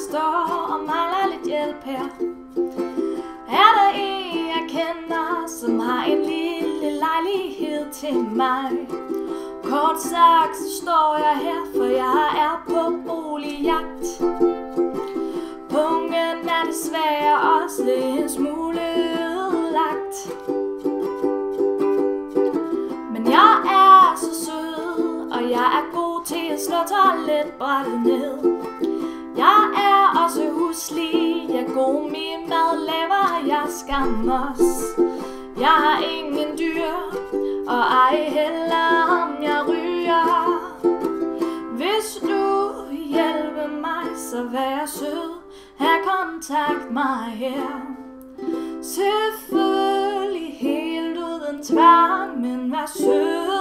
står og mangler lidt hjælp her. Er der en jeg kender, som har en lille lejlighed til mig? Kort sagt så står jeg her, for jeg er på boligjagt. Pungen er desværre også en smule ødelagt. Men jeg er så sød, og jeg er god til at slå toiletbrættet ned. Jeg er også huslig, jeg er god med mad, laver jeg skam også. Jeg har ingen dyr, og ej heller om jeg ryger. Hvis du hjælper mig, så vær sød, her kontakt mig her. Selvfølgelig helt uden tvang, men vær sød.